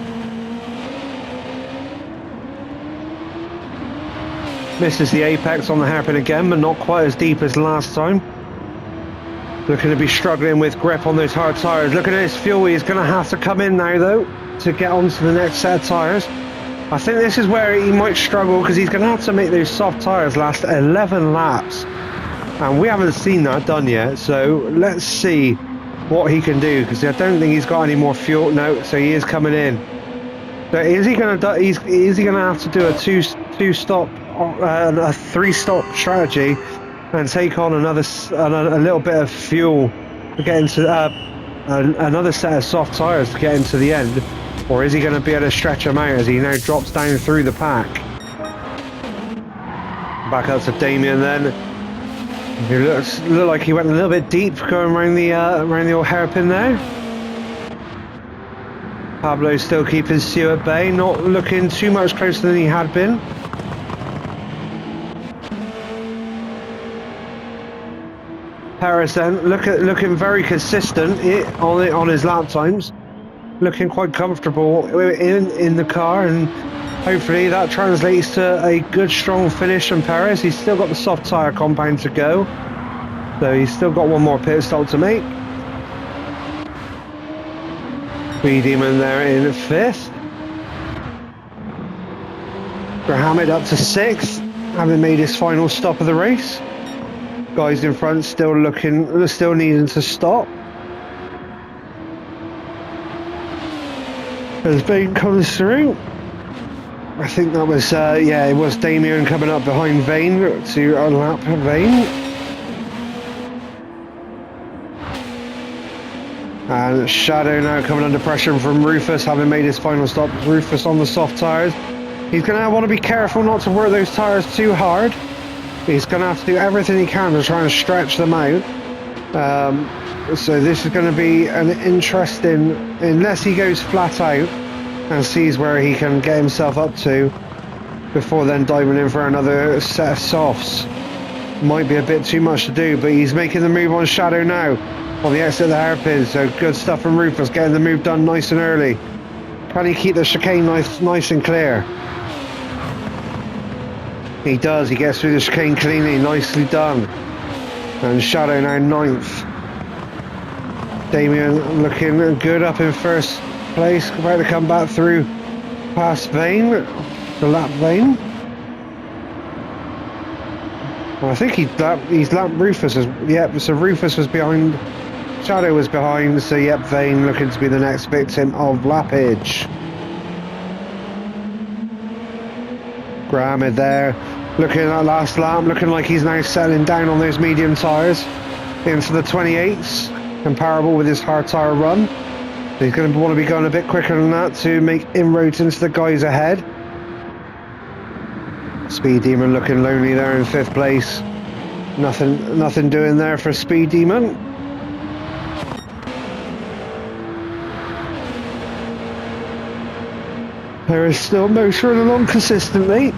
Misses the apex on the hairpin again, but not quite as deep as last time. Looking to be struggling with grip on those hard tyres. Looking at his fuel, he's going to have to come in now though to get onto the next set of tyres. I think this is where he might struggle because he's going to have to make those soft tyres last 11 laps. And we haven't seen that done yet, so let's see what he can do, because I don't think he's got any more fuel. No, so he is coming in. So is he going to have to do a a 3-stop strategy and take on a little bit of fuel to get into another set of soft tyres to get into the end, or is he going to be able to stretch them out as he now drops down through the pack? Back up to Damien then. He looked like he went a little bit deep going around the old hairpin there. Pablo still keeping Sue at bay, not looking too much closer than he had been. Paris then looking very consistent on his lap times, looking quite comfortable in the car, and hopefully that translates to a good strong finish from Paris. He's still got the soft tyre compound to go, so he's still got one more pit stop to make. B-Demon there in 5th. Grahamid up to 6th, having made his final stop of the race. Guys in front still needing to stop. As Vane comes through, I think that was it was Damien coming up behind Vane to unlap Vane. And Shadow now coming under pressure from Rufus, having made his final stop. Rufus on the soft tyres. He's going to want to be careful not to work those tyres too hard. He's going to have to do everything he can to try and stretch them out. So this is going to be an interesting, unless he goes flat out and sees where he can get himself up to before then diving in for another set of softs. Might be a bit too much to do, but he's making the move on Shadow now on the exit of the hairpin. So good stuff from Rufus, getting the move done nice and early. Can he keep the chicane nice and clear? He does. He gets through the chicane cleanly. Nicely done. And Shadow now 9th. Damien looking good up in first place. About to come back through past Vane, the lap Vane. Well, I think he's lapped Rufus. Yep, so Rufus was behind. Shadow was behind. So yep, Vane looking to be the next victim of lappage. Graham there. Looking at last lap, looking like he's now settling down on those medium tyres into the 28s, comparable with his hard tyre run. He's going to want to be going a bit quicker than that to make inroads into the guys ahead. Speed Demon looking lonely there in 5th place. Nothing doing there for Speed Demon. There is still motoring along consistently.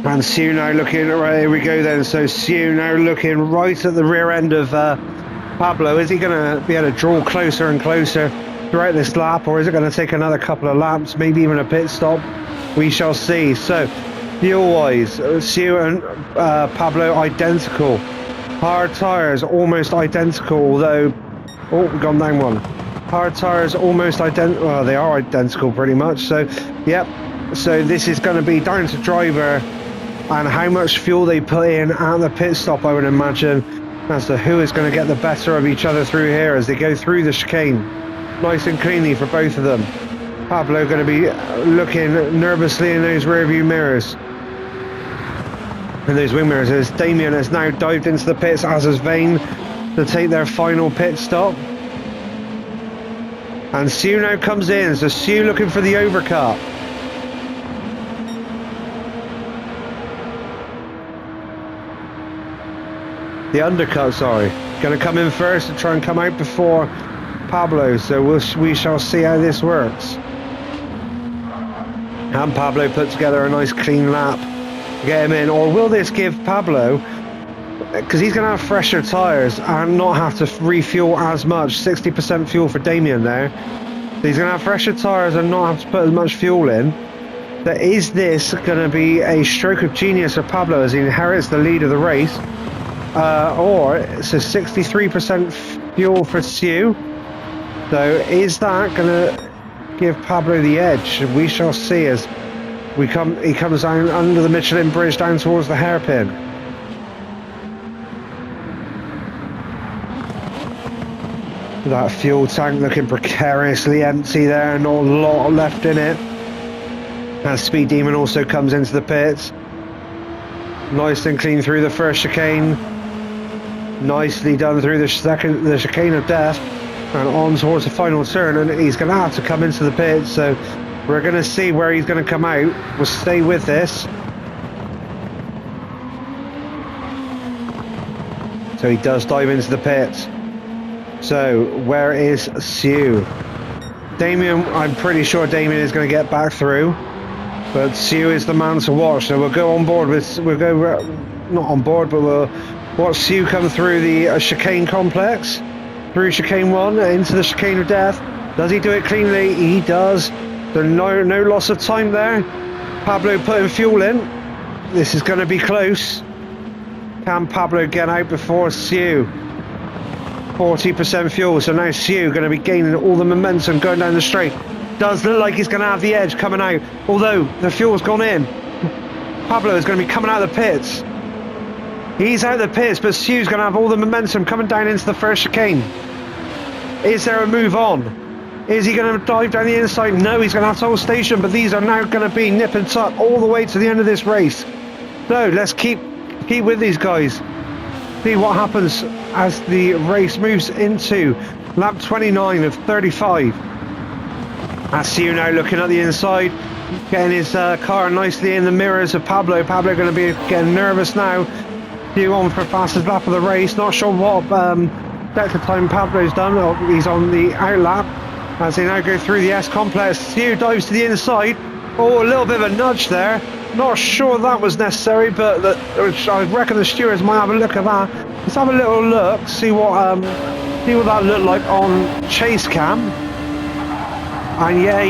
And Sue now looking, right, here we go then. So Sue now looking right at the rear end of Pablo. Is he going to be able to draw closer and closer throughout this lap, or is it going to take another couple of laps, maybe even a pit stop? We shall see. So fuel-wise, Sue and Pablo identical. Hard tyres almost identical, although... Oh, we've gone down one. Hard tyres almost identical. Well, they are identical pretty much. So, yep. So this is going to be down to driver and how much fuel they put in at the pit stop, I would imagine, as to who is going to get the better of each other through here as they go through the chicane. Nice and cleanly for both of them. Pablo going to be looking nervously in those rear view mirrors. And those wing mirrors, as Damien has now dived into the pits, as has Vane, to take their final pit stop. And Sue now comes in, so Sue looking for the overcut. The undercut, sorry. Going to come in first and try and come out before Pablo, so we shall see how this works. And Pablo put together a nice clean lap to get him in, or will this give Pablo, because he's going to have fresher tyres and not have to refuel as much, 60% fuel for Damien there, so he's going to have fresher tyres and not have to put as much fuel in. But is this going to be a stroke of genius for Pablo as he inherits the lead of the race? Or it's a 63% fuel for Sue. So is that going to give Pablo the edge? We shall see as he comes down under the Michelin bridge down towards the hairpin. That fuel tank looking precariously empty there, not a lot left in it. As Speed Demon also comes into the pits. Nice and clean through the first chicane. Nicely done through the chicane of death and on towards the final turn, and he's going to have to come into the pit, so we're going to see where he's going to come out. We'll stay with this. So he does dive into the pit. So where is Sue? Damien, I'm pretty sure Damien is going to get back through, but Sue is the man to watch, so we'll go on board with, not on board, but we'll watch Sue come through the chicane complex, through chicane 1 into the chicane of death. Does he do it cleanly? He does. There's no loss of time there. Pablo putting fuel in. This is going to be close. Can Pablo get out before Sue? 40% fuel, so now Sue going to be gaining all the momentum going down the straight. Does look like he's going to have the edge coming out, although the fuel's gone in. Pablo is going to be coming out of the pits. He's out of the pits, but Sue's going to have all the momentum coming down into the first chicane. Is there a move on? Is he going to dive down the inside? No, he's going to have to hold station, but these are now going to be nip and tuck all the way to the end of this race. So let's keep with these guys. See what happens as the race moves into lap 29 of 35. As Sue now looking at the inside, getting his car nicely in the mirrors of Pablo. Pablo going to be getting nervous now. Sue on for fastest lap of the race. Not sure what sector time Pablo's done. Oh, he's on the out lap as they now go through the S complex. Sue dives to the inside. Oh, a little bit of a nudge there. Not sure that was necessary, but I reckon the stewards might have a look at that. Let's have a little look, see what that looked like on chase cam. And yeah,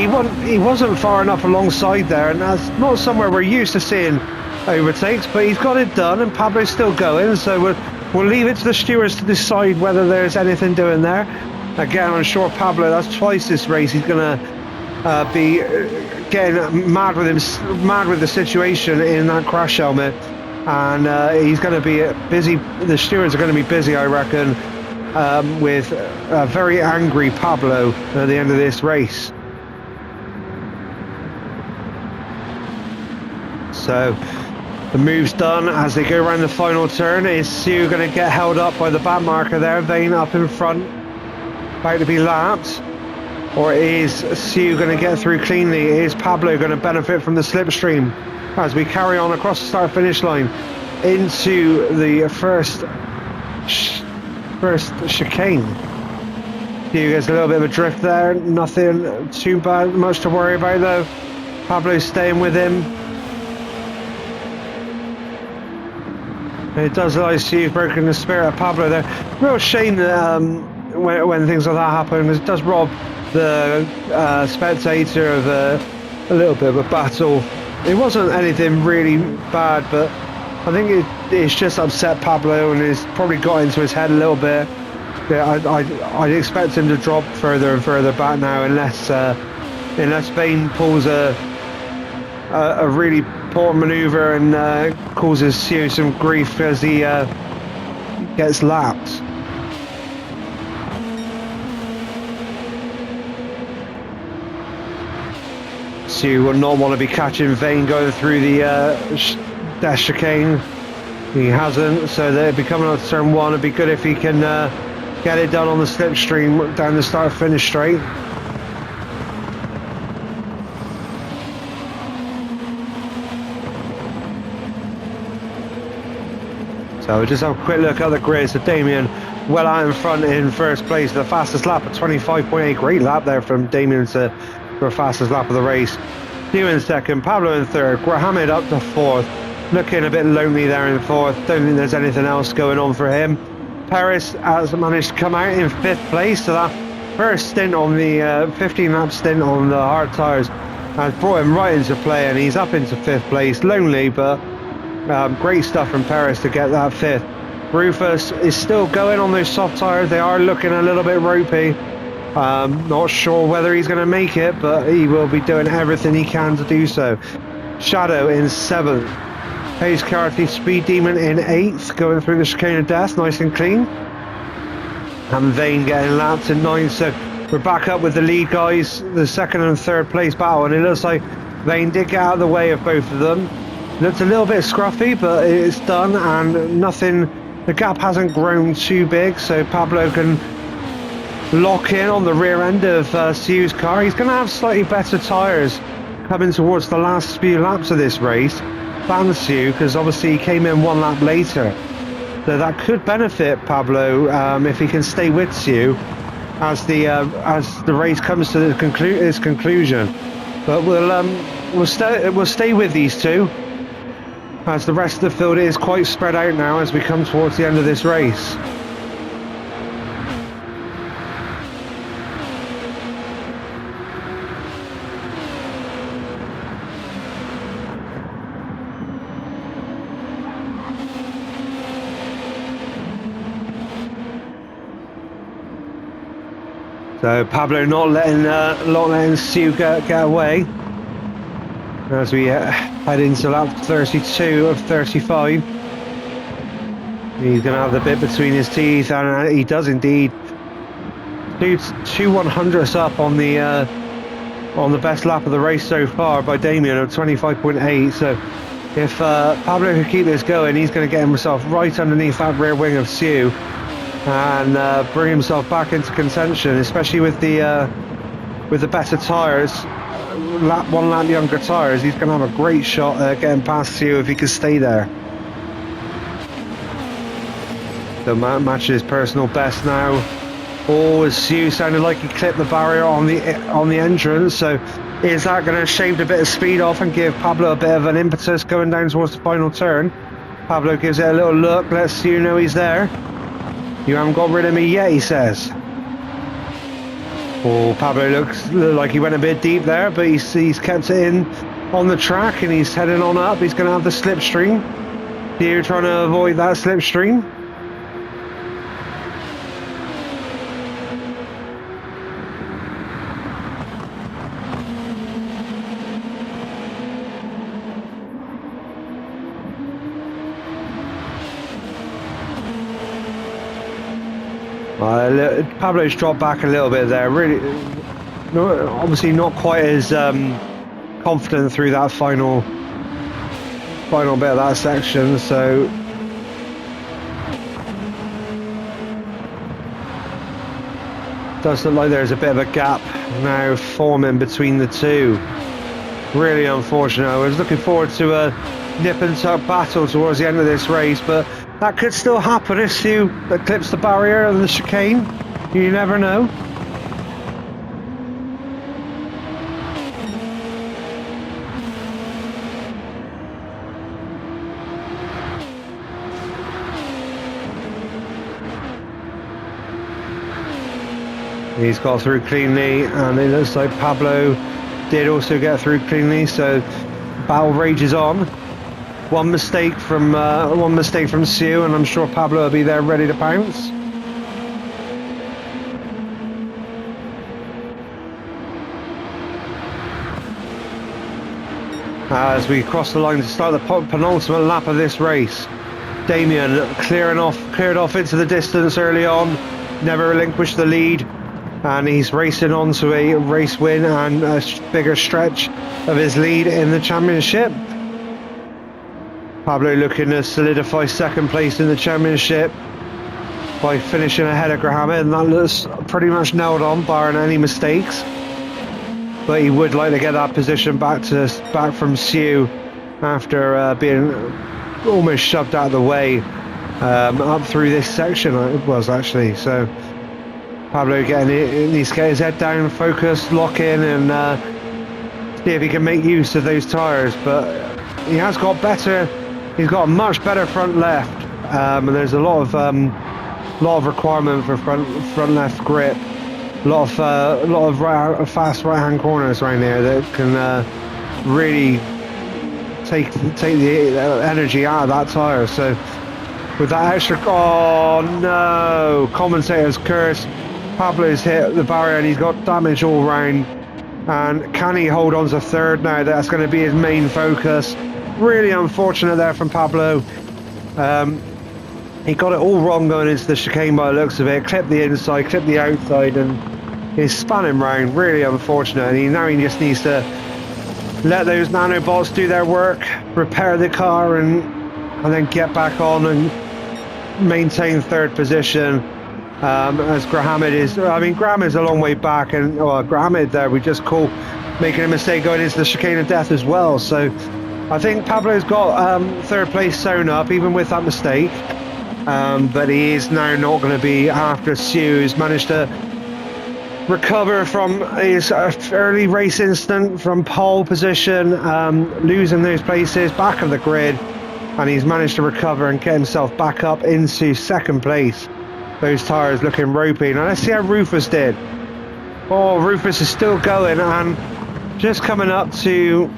he wasn't far enough alongside there, and that's not somewhere we're used to seeing overtakes, but he's got it done, and Pablo's still going, so we'll leave it to the stewards to decide whether there's anything doing there. Again, I'm sure Pablo, that's twice this race, he's going to be getting mad with the situation in that crash helmet, and he's going to be busy. The stewards are going to be busy, I reckon, with a very angry Pablo at the end of this race. So the move's done as they go around the final turn. Is Sue going to get held up by the back marker there? Vane up in front, about to be lapped. Or is Sue going to get through cleanly? Is Pablo going to benefit from the slipstream as we carry on across the start-finish line into the first chicane? Sue gets a little bit of a drift there. Nothing too much to worry about though. Pablo's staying with him. It does look like Sue's broken the spirit of Pablo there. Real shame that when things like that happen, it does rob the spectator of a little bit of a battle. It wasn't anything really bad, but I think it's just upset Pablo, and it's probably got into his head a little bit. Yeah, I'd expect him to drop further and further back now, unless Vane pulls a really poor manoeuvre and causes Sue some grief as he gets lapped. Sue will not want to be catching Vane going through the dash chicane. He hasn't, so they'll be coming on to turn one. It'd be good if he can get it done on the slipstream down the start-finish straight. So we'll just have a quick look at the grid. So Damien well out in front in first place, the fastest lap at 25.8. Great lap there from Damien for fastest lap of the race. Hugh in second, Pablo in third, Grahamid up to fourth. Looking a bit lonely there in fourth. Don't think there's anything else going on for him. Perez has managed to come out in fifth place, so that first stint on the 15 lap stint on the hard tyres has brought him right into play, and he's up into fifth place. Lonely, but great stuff from Perez to get that fifth. Rufus is still going on those soft tyres. They are looking a little bit ropey. Not sure whether he's going to make it, but he will be doing everything he can to do so. Shadow in seventh. Hayes Carthy Speed Demon in eighth, going through the chicane of death, nice and clean. And Vane getting lapped in ninth. So we're back up with the lead guys, the second and third place battle, and it looks like Vane did get out of the way of both of them. Looked a little bit scruffy, but it's done, and nothing. The gap hasn't grown too big, so Pablo can lock in on the rear end of Sue's car. He's going to have slightly better tyres coming towards the last few laps of this race than Sue, because obviously he came in one lap later. So that could benefit Pablo if he can stay with Sue as the race comes to its conclusion. But we'll stay with these two, as the rest of the field is quite spread out now as we come towards the end of this race. So Pablo not letting Sue get away as we head into lap 32 of 35. He's going to have the bit between his teeth, and he does indeed. Two 100ths up on the best lap of the race so far by Damien of 25.8. So if Pablo can keep this going, he's going to get himself right underneath that rear wing of Sue and bring himself back into contention, especially with the better tyres, one lap younger tyres. He's going to have a great shot at getting past Sue if he can stay there. So matches his personal best now. Oh, as Sue sounded like he clipped the barrier on the entrance, so Is that going to shave a bit of speed off and give Pablo a bit of an impetus going down towards the final turn? Pablo gives it a little look, lets you know he's there. You haven't got rid of me yet, he says. Oh, Pablo looks like he went a bit deep there, but he's kept it in on the track and he's heading on up. He's going to have the slipstream. Here trying to avoid that slipstream. Pablo's dropped back a little bit there. Really, obviously not quite as confident through that final bit of that section. So does look like there's a bit of a gap now forming between the two. Really unfortunate. I was looking forward to a nip and tuck battle towards the end of this race, but that could still happen if Sue clips the barrier and the chicane. You never know. He's got through cleanly, and it looks like Pablo did also get through cleanly, so battle rages on. One mistake from Sue, and I'm sure Pablo will be there ready to pounce. As we cross the line to start the penultimate lap of this race, Damien cleared off into the distance early on, never relinquished the lead, and he's racing on to a race win and a bigger stretch of his lead in the championship. Pablo looking to solidify second place in the championship by finishing ahead of Graham, and that looks pretty much nailed on, barring any mistakes. But he would like to get that position back from Sue after being almost shoved out of the way up through this section. It was actually. So Pablo needs to get his head down, focus, lock in, and see if he can make use of those tyres. But he has got better. He's got a much better front left, and there's a lot of requirement for front left grip. A lot of fast right hand corners around there that can really take the energy out of that tyre. So with that extra, oh no! Commentators curse. Pablo's hit the barrier and he's got damage all round. And can he hold on to third now? That's going to be his main focus. Really unfortunate there from Pablo. He got it all wrong going into the chicane by the looks of it. Clipped the inside, clipped the outside, and he's spanning round. Really unfortunate. And he just needs to let those nanobots do their work, repair the car, and then get back on and maintain third position. As Graham is, Graham is a long way back, and Graham there we just call making a mistake going into the chicane of death as well. So I think Pablo's got third place sewn up even with that mistake, but he is now not going to be after Sue, who's managed to recover from his early race incident from pole position, losing those places, back of the grid, and he's managed to recover and get himself back up into second place. Those tyres looking ropey. Now let's see how Rufus did. Oh, Rufus is still going and just coming up to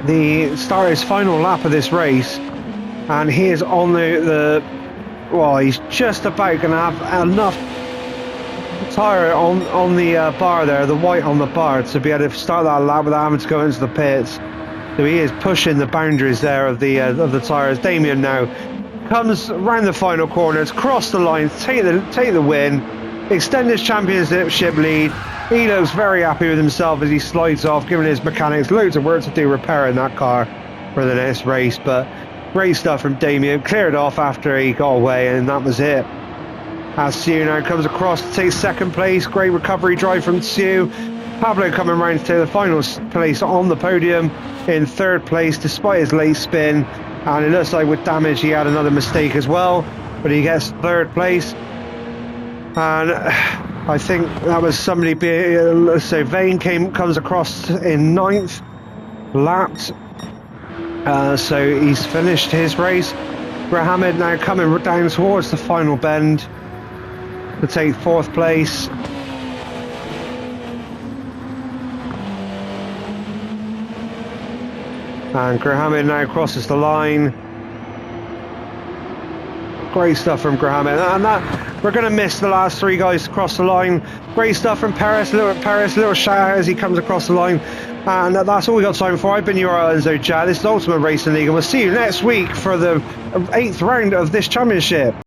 the start of his final lap of this race, and he is on he's just about going to have enough tyre on the bar there, the white on the bar, to be able to start that lap without having to go into the pits. So he is pushing the boundaries there of the tyres. Damien now comes round the final corners, cross the line, take the win, extend his championship lead. He looks very happy with himself as he slides off, giving his mechanics loads of work to do repairing that car for the next race. But great stuff from Damien, cleared off after he got away, and that was it. As Sue now comes across to take second place, great recovery drive from Sue. Pablo coming round to take the final place on the podium in third place despite his late spin, and it looks like with damage he had another mistake as well, but he gets third place. And I think that was somebody being, so Vane comes across in 9th, lapped, so he's finished his race. Mohammed now coming down towards the final bend to take 4th place. And Mohammed now crosses the line. Great stuff from Mohammed, and that we're going to miss the last 3 guys to cross the line. Great stuff from Paris, little shout out as he comes across the line. And that's all we got time for. I've been your Enzo Jad. This is Ultimate Racing League, and we'll see you next week for the 8th round of this championship.